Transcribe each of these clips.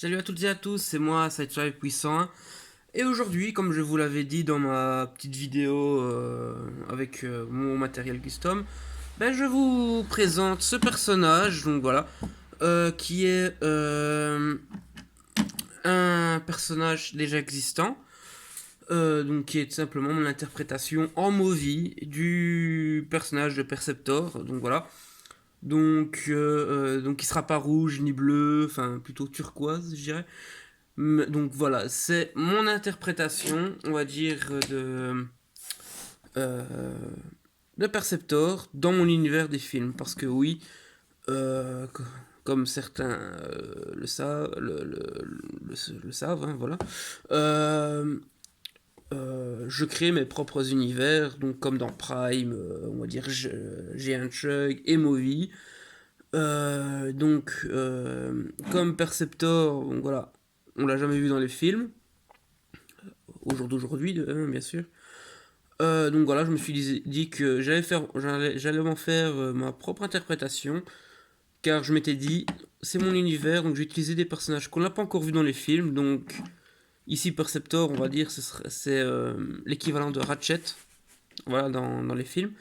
Salut à toutes et à tous, c'est moi, Sideswipe Puissant. Et aujourd'hui, comme je vous l'avais dit dans ma petite vidéo avec mon matériel custom, je vous présente ce personnage, donc voilà, qui est un personnage déjà existant, donc qui est tout simplement mon interprétation en movie du personnage de Perceptor, donc voilà. Donc il sera pas rouge ni bleu, enfin plutôt turquoise, je dirais. Donc voilà, c'est mon interprétation, on va dire, euh, de Perceptor dans mon univers des films. Parce que oui, comme certains le savent, hein, voilà, euh, je crée mes propres univers, donc comme dans Prime, on va dire j'ai un Chug et Movie. Comme Perceptor, donc voilà, on l'a jamais vu dans les films, au jour d'aujourd'hui, bien sûr. Donc voilà, je me suis dit que j'allais m'en faire ma propre interprétation, car je m'étais dit, c'est mon univers, donc j'ai utilisé des personnages qu'on n'a pas encore vus dans les films. Donc ici, Perceptor, on va dire, c'est l'équivalent de Ratchet, voilà, dans les films.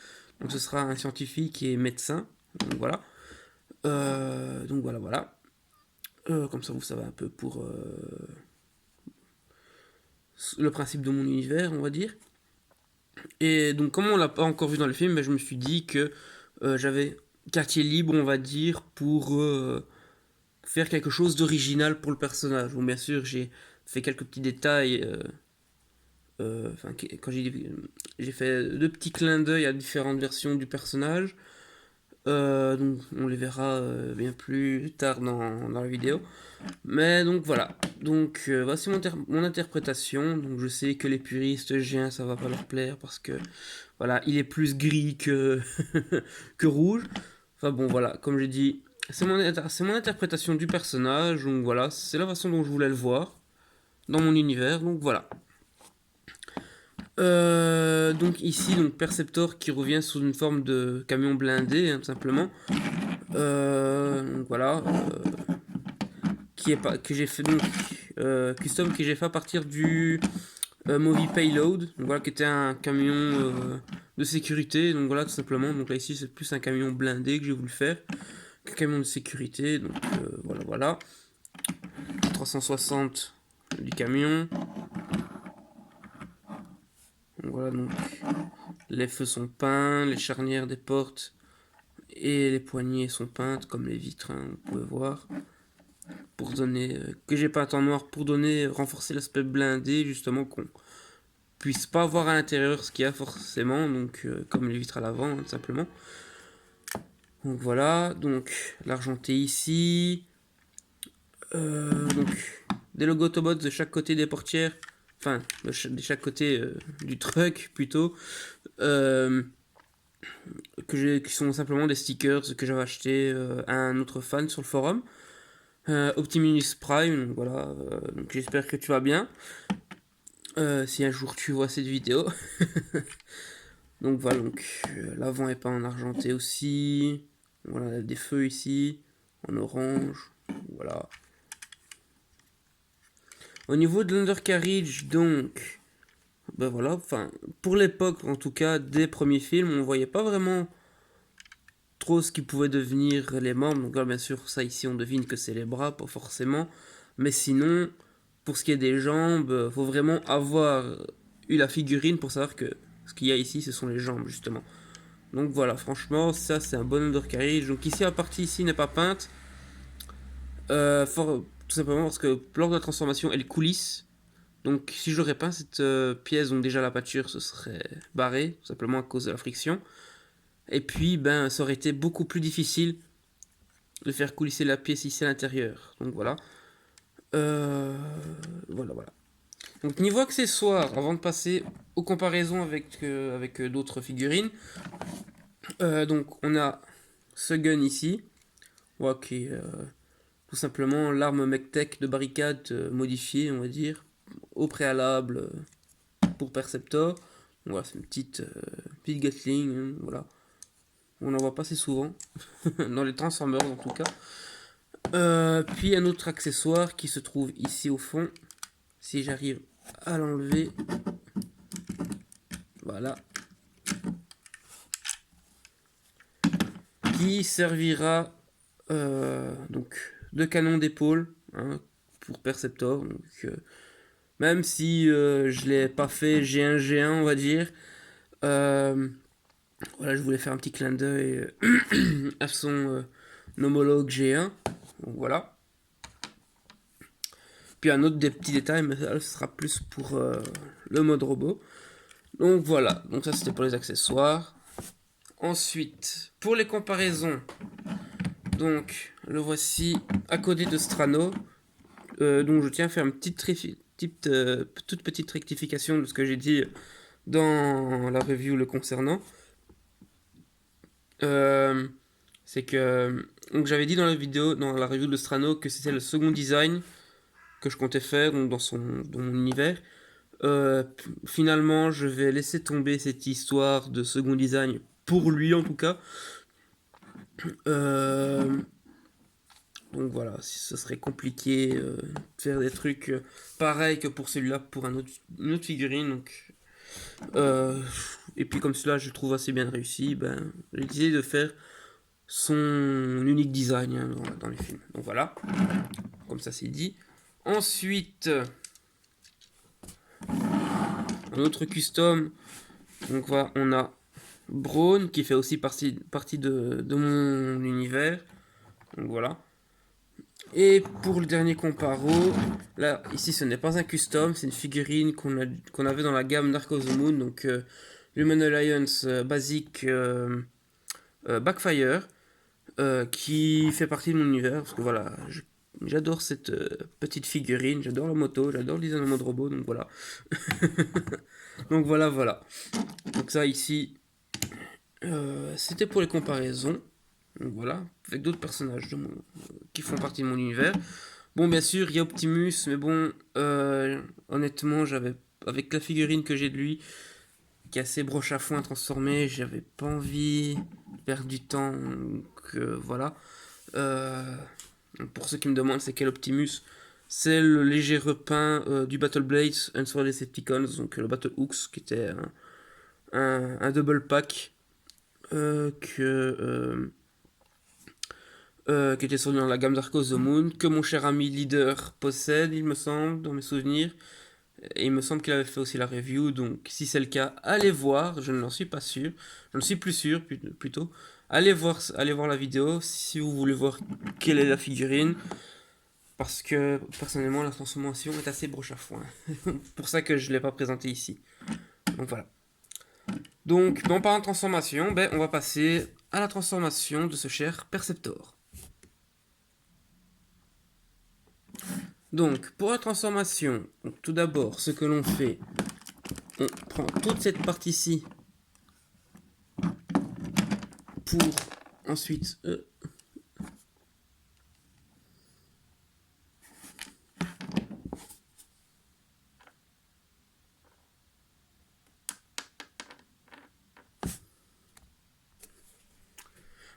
Donc ce sera un scientifique et médecin. Donc voilà. Voilà. Comme ça, vous savez un peu pour le principe de mon univers, on va dire. Et donc, comme on l'a pas encore vu dans le film, je me suis dit que j'avais quartier libre, on va dire, pour faire quelque chose d'original pour le personnage. Bon, bien sûr, j'ai fait quelques petits détails. Quand j'ai fait deux petits clins d'œil à différentes versions du personnage. Donc, on les verra bien plus tard dans la vidéo. Mais donc voilà. Donc voici mon interprétation. Donc je sais que les puristes géants ça va pas leur plaire parce que voilà, il est plus gris que que rouge. Enfin bon voilà, comme j'ai dit, c'est mon interprétation du personnage. Donc voilà, c'est la façon dont je voulais le voir dans mon univers. Donc voilà. Donc ici donc Perceptor qui revient sous une forme de camion blindé hein, tout simplement. Donc voilà, qui est pas que j'ai fait donc custom que j'ai fait à partir du Movie Payload, donc voilà, qui était un camion de sécurité, donc voilà, tout simplement. Donc là, ici, c'est plus un camion blindé que j'ai voulu faire qu'un camion de sécurité, donc voilà. 360 du camion, donc voilà, donc les feux sont peints, les charnières des portes et les poignées sont peintes, comme les vitres, hein, vous pouvez voir. Pour donner, que j'ai peint en noir, pour donner, renforcer l'aspect blindé, justement, qu'on puisse pas voir à l'intérieur ce qu'il y a forcément, donc comme les vitres à l'avant, hein, tout simplement. Donc voilà, donc l'argenté ici. Donc des logos Autobots de chaque côté des portières, enfin de chaque côté du truck plutôt, euh, qui sont simplement des stickers que j'avais acheté à un autre fan sur le forum. Optimus Prime, donc voilà, donc j'espère que tu vas bien. Si un jour tu vois cette vidéo. Donc voilà, donc l'avant est pas en argenté aussi. Voilà, des feux ici, en orange. Voilà. Au niveau de l'undercarriage, donc, voilà, enfin, pour l'époque, en tout cas, des premiers films, on voyait pas vraiment trop ce qui pouvait devenir les membres. Donc là, bien sûr, ça ici, on devine que c'est les bras, pas forcément. Mais sinon, pour ce qui est des jambes, faut vraiment avoir eu la figurine pour savoir que ce qu'il y a ici, ce sont les jambes, justement. Donc voilà, franchement, ça c'est un bon undercarriage. Donc ici, la partie ici n'est pas peinte. Tout simplement parce que lors de la transformation, elle coulisse. Donc si j'aurais peint cette pièce, donc déjà la pâture se serait barrée, tout simplement à cause de la friction. Et puis, ça aurait été beaucoup plus difficile de faire coulisser la pièce ici à l'intérieur. Donc voilà. Euh, voilà. Donc niveau accessoires, avant de passer aux comparaisons avec d'autres figurines, donc on a ce gun ici, voilà, qui est tout simplement l'arme MechTech de barricade modifiée, on va dire, au préalable pour Perceptor. Voilà, c'est une petite Gatling, voilà. On n'en voit pas assez souvent, dans les Transformers en tout cas. Puis un autre accessoire qui se trouve ici au fond. Si j'arrive à l'enlever. Voilà. Qui servira donc de canon d'épaule, hein, pour Perceptor. Donc, même si je l'ai pas fait G1 on va dire. Voilà, je voulais faire un petit clin d'œil à son homologue G1. Donc voilà. Puis un autre des petits détails, mais ça, ce sera plus pour le mode robot. Donc voilà, donc ça c'était pour les accessoires. Ensuite, pour les comparaisons, donc le voici à côté de Strano. Donc je tiens à faire une toute petite rectification de ce que j'ai dit dans la review le concernant. C'est que donc j'avais dit dans la vidéo, dans la review de Strano, que c'était le second design que je comptais faire donc dans mon univers. Finalement, je vais laisser tomber cette histoire de second design pour lui en tout cas. Donc voilà, ce serait compliqué de faire des trucs pareils que pour celui-là, pour une autre figurine. Donc, et puis comme cela, je le trouve assez bien réussi. Ben, j'ai décidé de faire son unique design, hein, dans les films. Donc voilà, comme ça c'est dit. Ensuite, un autre custom. Donc voilà, on a Braun qui fait aussi partie de mon univers. Donc voilà. Et pour le dernier comparo, là, ici ce n'est pas un custom, c'est une figurine qu'on avait dans la gamme Dark of the Moon, donc Human Alliance basique Backfire, qui fait partie de mon univers, parce que voilà, j'adore cette petite figurine, j'adore la moto, j'adore le design de mode robot, donc voilà. Donc voilà, voilà. Donc ça ici, c'était pour les comparaisons. Donc voilà, avec d'autres personnages qui font partie de mon univers. Bon, bien sûr, il y a Optimus, mais bon, honnêtement, avec la figurine que j'ai de lui, qui est assez broche à foin transformée, j'avais pas envie de perdre du temps. Donc voilà. Pour ceux qui me demandent c'est quel Optimus, c'est le léger repeint du Battle Blades and for Decepticons, donc le Battle Hooks, qui était un double pack qui était sorti dans la gamme Dark of the Moon, que mon cher ami Leader possède, il me semble, dans mes souvenirs. Et il me semble qu'il avait fait aussi la review, donc si c'est le cas, allez voir, je n'en suis pas sûr, je ne suis plus sûr plutôt. Allez voir la vidéo si vous voulez voir quelle est la figurine, parce que personnellement la transformation est assez broche à foin. Pour ça que je ne l'ai pas présenté ici. Donc voilà. Donc, en parlant de transformation, ben, on va passer à la transformation de ce cher Perceptor. Donc, pour la transformation, donc, tout d'abord, ce que l'on fait, on prend toute cette partie-ci pour ensuite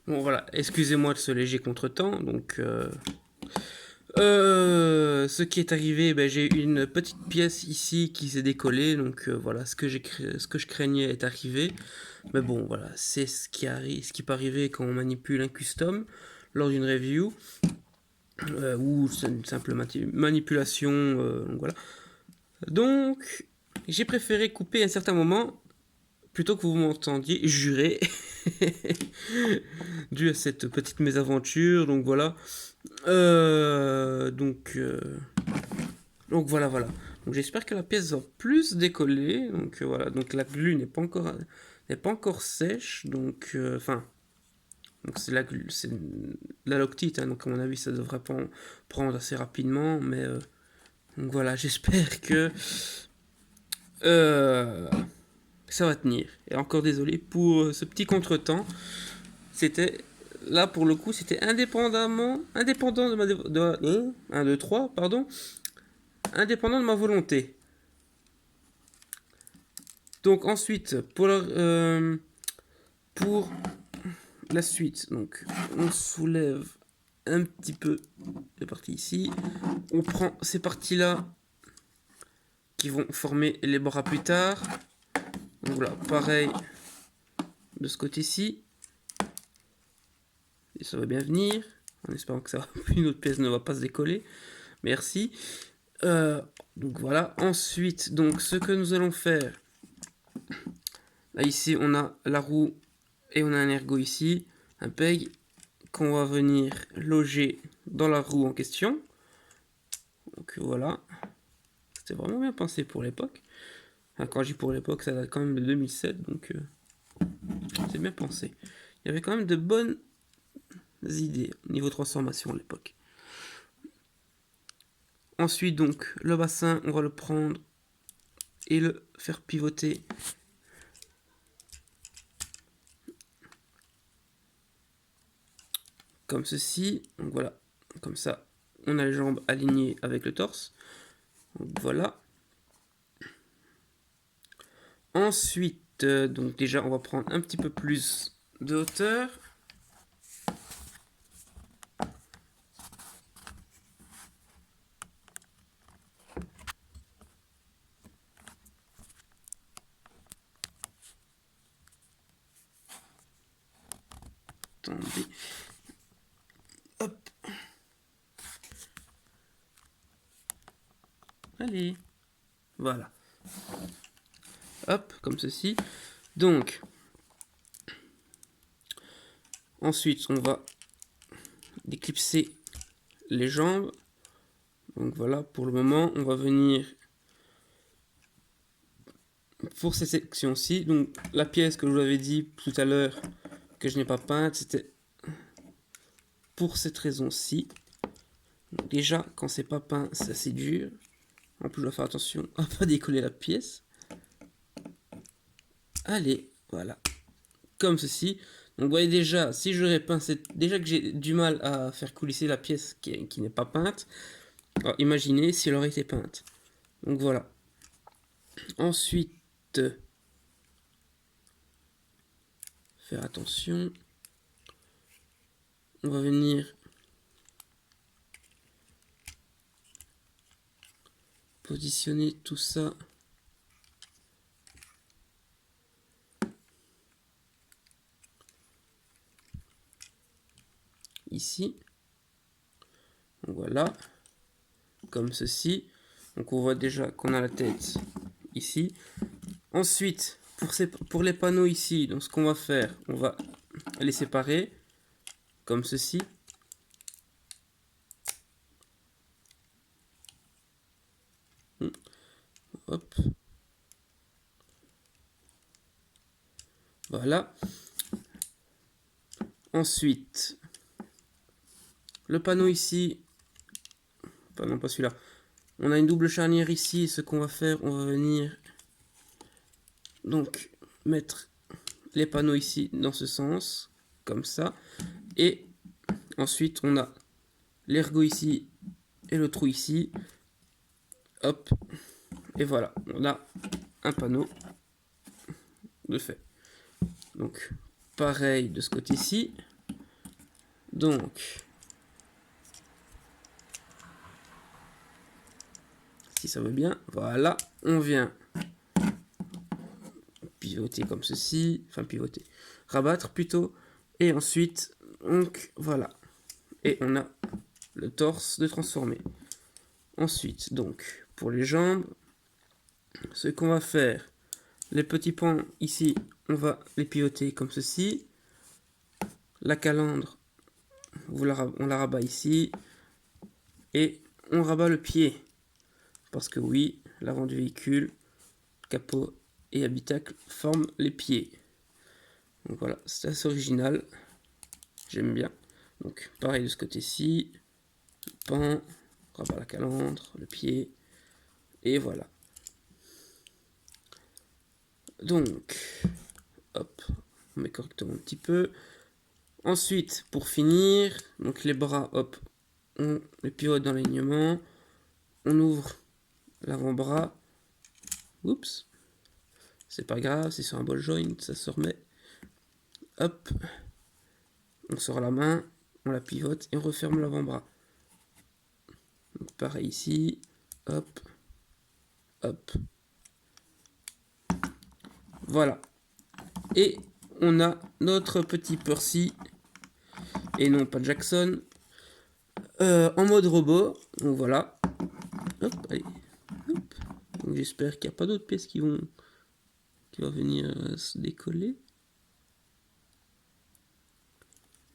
bon voilà, excusez-moi de ce léger contretemps. Donc ce qui est arrivé, ben, j'ai une petite pièce ici qui s'est décollée, donc voilà, ce que je craignais est arrivé. Mais bon, voilà, c'est ce qui peut arriver quand on manipule un custom lors d'une review, ou c'est une simple manipulation, donc voilà. Donc, j'ai préféré couper à un certain moment, plutôt que vous m'entendiez jurer, dû à cette petite mésaventure, donc voilà. Donc voilà, voilà. Donc j'espère que la pièce va plus décoller. Donc voilà, donc la glue n'est pas encore sèche. Donc enfin, donc c'est la loctite. Hein, donc à mon avis, ça devrait prendre assez rapidement. Mais donc voilà, j'espère que euh, ça va tenir. Et encore désolé pour ce petit contretemps. C'était là pour le coup, c'était indépendant de ma 1 2 3 pardon, indépendant de ma volonté. Donc ensuite pour la suite, donc on soulève un petit peu les parties ici. On prend ces parties-là qui vont former les bras plus tard. Donc voilà, pareil de ce côté-ci. Et ça va bien venir, en espérant que ça une autre pièce ne va pas se décoller. Merci. Donc voilà. Ensuite, donc ce que nous allons faire, là ici on a la roue et on a un ergot ici, un peg qu'on va venir loger dans la roue en question. Donc voilà, c'était vraiment bien pensé pour l'époque. Enfin, quand je dis pour l'époque, ça date quand même de 2007, donc c'est bien pensé. Il y avait quand même de bonnes idées au niveau transformation à l'époque. Ensuite donc le bassin, on va le prendre et le faire pivoter comme ceci. Donc voilà, comme ça on a les jambes alignées avec le torse. Donc voilà. Ensuite, donc déjà on va prendre un petit peu plus de hauteur. Attendez. Hop. Allez. Voilà. Hop, comme ceci. Donc, ensuite, on va déclipser les jambes. Donc voilà, pour le moment, on va venir pour ces sections-ci. Donc, la pièce que je vous avais dit tout à l'heure que je n'ai pas peinte, c'était pour cette raison-ci. Déjà, quand c'est pas peint, c'est assez dur. En plus, je dois faire attention à pas décoller la pièce. Allez, voilà. Comme ceci. Donc, vous voyez déjà, si j'aurais peint déjà que j'ai du mal à faire coulisser la pièce qui n'est pas peinte. Alors, imaginez si elle aurait été peinte. Donc, voilà. Ensuite, faire attention. On va venir positionner tout ça. Ici. Donc voilà. Comme ceci. Donc on voit déjà qu'on a la tête ici. Ensuite, pour les panneaux ici, donc ce qu'on va faire, on va les séparer. Comme ceci. Hop. Voilà. Ensuite, le panneau ici. Enfin, non, pas celui-là. On a une double charnière ici. Ce qu'on va faire, on va venir donc mettre les panneaux ici dans ce sens. Comme ça. Et ensuite, on a l'ergot ici et le trou ici. Hop. Et voilà. On a un panneau de fait. Donc, pareil de ce côté-ci. Donc, si ça va bien, voilà, on vient pivoter comme ceci, enfin pivoter, rabattre plutôt, et ensuite, donc voilà, et on a le torse de transformer. Ensuite, donc, pour les jambes, ce qu'on va faire, les petits pans ici, on va les pivoter comme ceci, la calandre, on la rabat ici, et on rabat le pied, parce que oui, l'avant du véhicule, capot et habitacle forment les pieds. Donc voilà, c'est assez original, j'aime bien. Donc pareil de ce côté-ci, le pan, rabat la calandre, le pied, et voilà. Donc, hop, on met correctement un petit peu. Ensuite, pour finir, donc les bras, hop, on les pivote dans l'alignement, on ouvre l'avant-bras, oups, c'est pas grave, c'est sur un ball joint, ça se remet, hop, on sort la main, on la pivote et on referme l'avant-bras. Pareil ici, hop, hop. Voilà. Et on a notre petit Percy, et non pas Jackson, en mode robot. Donc voilà. Hop, allez. Hop. Donc j'espère qu'il n'y a pas d'autres pièces qui vont venir se décoller.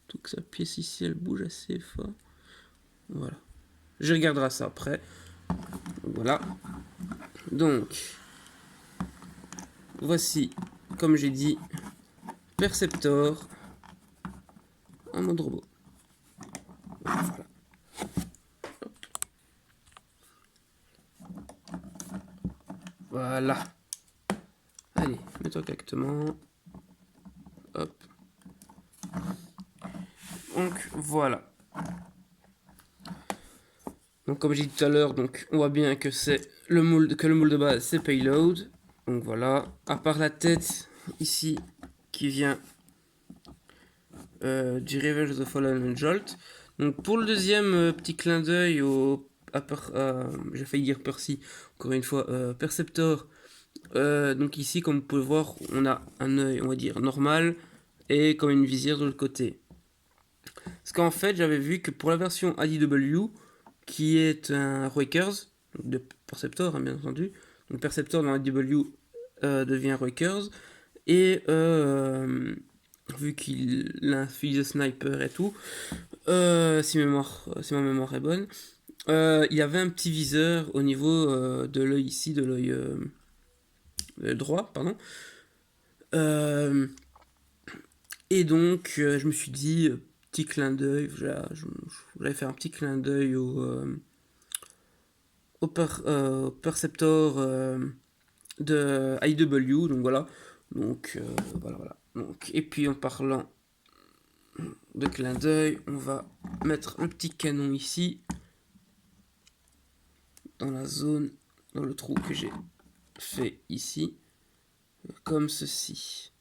Tout que sa pièce ici, elle bouge assez fort. Voilà. Je regarderai ça après. Voilà. Donc, voici, comme j'ai dit, Perceptor en mode robot. Voilà. Voilà. Allez, mets-toi correctement. Hop. Donc, voilà. Donc, comme j'ai dit tout à l'heure, donc on voit bien que c'est le moule de base, c'est Payload. Donc voilà. À part la tête ici qui vient du Revenge of the Fallen Jolt. Donc pour le deuxième petit clin d'œil j'ai failli dire Percy, encore une fois, Perceptor. Donc ici, comme vous pouvez voir, on a un œil, on va dire, normal, et comme une visière de l'autre côté. Parce qu'en fait, j'avais vu que pour la version ADW, qui est un Reukers, de Perceptor, hein, bien entendu, donc Perceptor dans ADW devient Reukers, et vu qu'il a un fusil de sniper et tout, si ma mémoire est bonne, il y avait un petit viseur au niveau de l'œil ici, de l'œil droit, pardon. Et donc, je me suis dit, petit clin d'œil, j'allais faire un petit clin d'œil au Perceptor de IW, donc voilà. Donc, voilà. Donc, et puis en parlant de clin d'œil, on va mettre un petit canon ici, dans la zone, dans le trou que j'ai fait ici, comme ceci.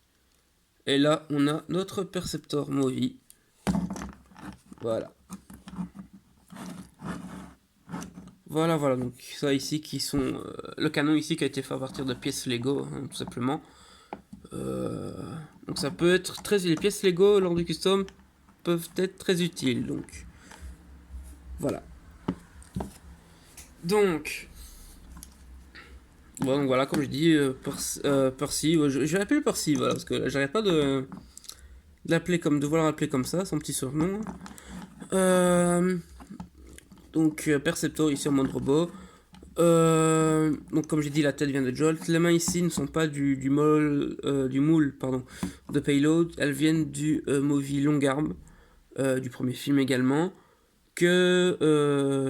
Et là, on a notre Perceptor Movi. Voilà. Voilà, donc ça ici qui sont... le canon ici qui a été fait à partir de pièces Lego, hein, tout simplement. Donc ça peut être très... Les pièces Lego lors du custom peuvent être très utiles, donc... Voilà. Donc... Bon, donc voilà, comme je dis, Percy, je vais l'appeler Percy, voilà, parce que j'arrête pas de vouloir l'appeler comme ça, son petit surnom. Donc Perceptor ici en mode robot. Donc comme j'ai dit, la tête vient de Jolt. Les mains ici ne sont pas du moule de Payload. Elles viennent du Movi Longarm, du premier film également, que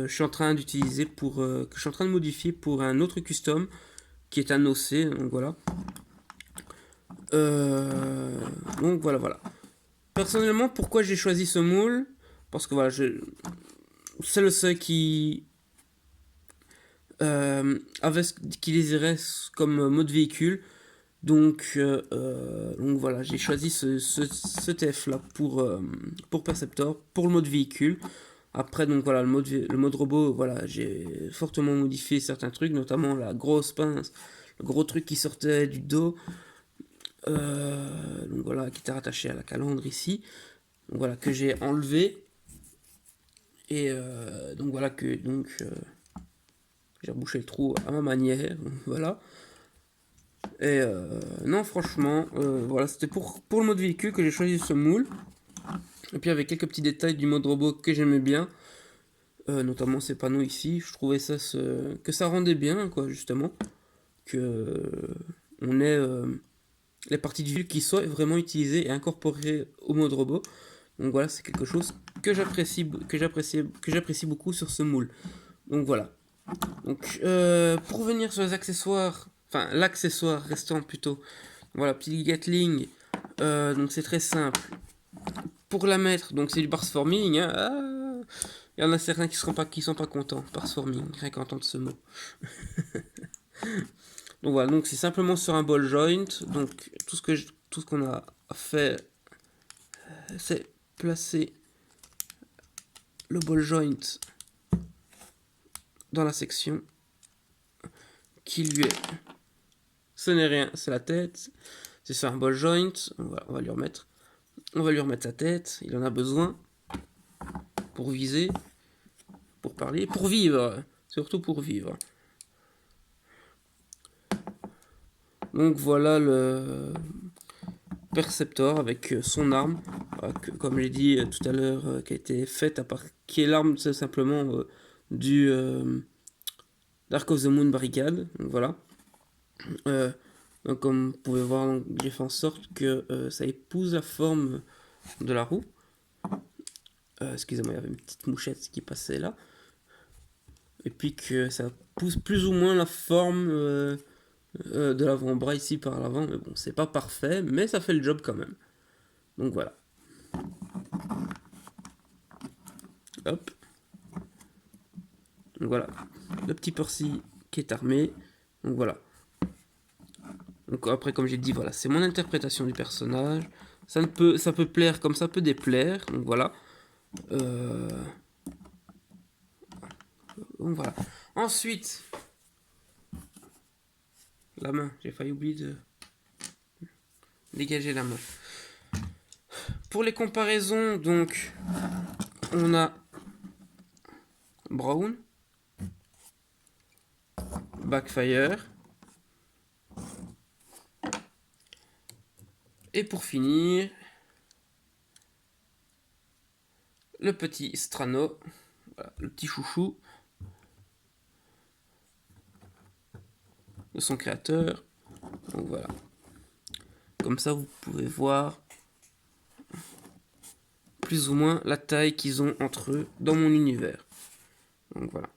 je suis en train d'utiliser que je suis en train de modifier pour un autre custom qui est un OC. Donc voilà. Donc voilà. Personnellement, pourquoi j'ai choisi ce moule? Parce que voilà, c'est le seul qui qui désirait comme mode véhicule. Donc voilà, j'ai choisi ce TF là pour Perceptor, pour le mode véhicule. Après, donc voilà, le mode robot, voilà, j'ai fortement modifié certains trucs, notamment la grosse pince, le gros truc qui sortait du dos. Donc voilà, qui était rattaché à la calandre ici. Donc voilà, que j'ai enlevé. Et donc voilà, j'ai rebouché le trou à ma manière. Voilà. Et non, franchement, voilà, c'était pour le mode véhicule que j'ai choisi ce moule. Et puis avec quelques petits détails du mode robot que j'aimais bien. Notamment ces panneaux ici. Je trouvais que ça rendait bien, quoi, justement. Que on ait les parties du véhicule qui soient vraiment utilisées et incorporées au mode robot. Donc voilà, c'est quelque chose que j'apprécie beaucoup sur ce moule. Donc voilà. Donc pour revenir sur les accessoires, enfin l'accessoire restant plutôt, voilà, petit Gatling. Donc c'est très simple. Pour la mettre, donc c'est du Barsforming. Hein. Ah, il y en a certains qui sont pas contents. Barsforming, rien qu'entendre ce mot. Donc voilà, donc c'est simplement sur un ball joint. Donc tout ce qu'on a fait, c'est placer le ball joint dans la section qui lui est... Ce n'est rien, c'est la tête. C'est ça, un ball joint. On va lui remettre. On va lui remettre sa tête. Il en a besoin pour viser, pour parler, pour vivre. Surtout pour vivre. Donc voilà le Perceptor avec son arme, comme j'ai dit tout à l'heure, qui a été faite qui est l'arme tout simplement du Dark of the Moon Barricade. Donc voilà. Donc comme vous pouvez voir, j'ai fait en sorte que ça épouse la forme de la roue. Excusez-moi, il y avait une petite mouchette qui passait là. Et puis que ça pousse plus ou moins la forme de l'avant-bras ici par l'avant. Mais bon, c'est pas parfait, mais ça fait le job quand même. Donc voilà. Hop. Donc voilà. Le petit Percy qui est armé. Donc voilà. Donc après, comme j'ai dit, voilà, c'est mon interprétation du personnage. Ça peut plaire comme ça peut déplaire. Donc voilà. Donc voilà. Ensuite, la main. J'ai failli oublier de dégager la main. Pour les comparaisons, donc, on a Brown, Backfire, et pour finir, le petit Strano, voilà, le petit chouchou de son créateur. Donc voilà. Comme ça, vous pouvez voir plus ou moins la taille qu'ils ont entre eux dans mon univers. Donc voilà.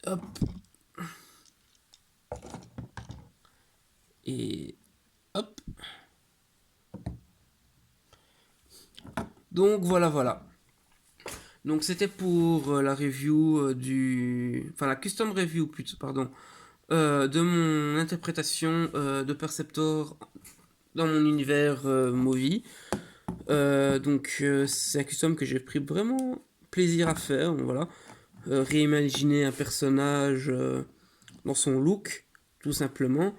Hop. Et hop. Donc voilà. Donc c'était pour la review enfin la custom review plutôt, pardon, de mon interprétation de Perceptor dans mon univers Movie. Donc c'est un custom que j'ai pris vraiment plaisir à faire. Donc, voilà. Réimaginer un personnage dans son look, tout simplement,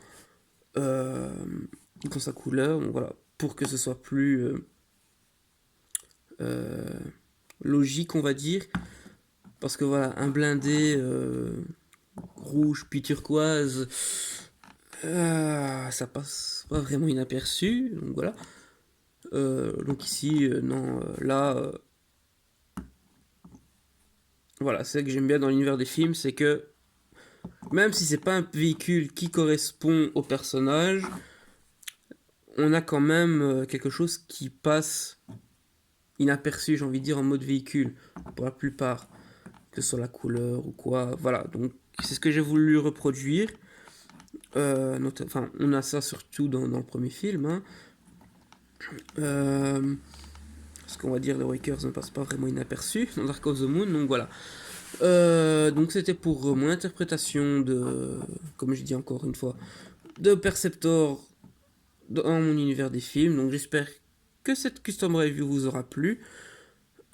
dans sa couleur, donc, voilà, pour que ce soit plus logique, on va dire. Parce que voilà, un blindé rouge puis turquoise, ça passe pas vraiment inaperçu. Donc voilà. Donc ici, non, là, voilà, c'est ça que j'aime bien dans l'univers des films, c'est que même si c'est pas un véhicule qui correspond au personnage, on a quand même quelque chose qui passe inaperçu, j'ai envie de dire, en mode véhicule, pour la plupart, que ce soit la couleur ou quoi. Voilà, donc c'est ce que j'ai voulu reproduire. Enfin, on a ça surtout dans le premier film. Hein. Parce qu'on va dire les Wakers ne passent pas vraiment inaperçus dans Dark of the Moon, donc voilà. Donc c'était pour mon interprétation de, comme je dis encore une fois, de Perceptor dans mon univers des films. Donc j'espère que cette custom review vous aura plu.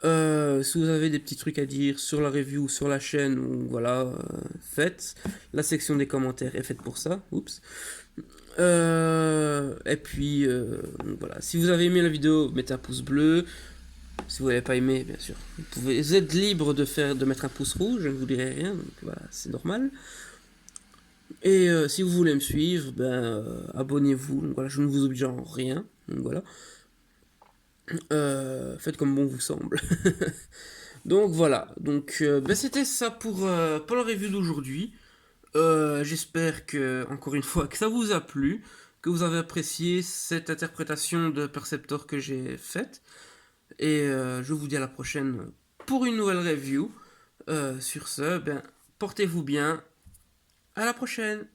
Si vous avez des petits trucs à dire sur la review ou sur la chaîne, voilà, faites. La section des commentaires est faite pour ça. Oups. Et puis voilà, si vous avez aimé la vidéo, mettez un pouce bleu. Si vous n'avez pas aimé, bien sûr, vous êtes libre de mettre un pouce rouge, je ne vous dirai rien, donc voilà, c'est normal. Et si vous voulez me suivre, abonnez-vous, donc voilà, je ne vous oblige en rien, donc voilà. Faites comme bon vous semble. Donc voilà, donc c'était ça pour la review d'aujourd'hui. J'espère que, encore une fois, que ça vous a plu, que vous avez apprécié cette interprétation de Perceptor que j'ai faite. Et je vous dis à la prochaine pour une nouvelle review. Sur ce, portez-vous bien. À la prochaine.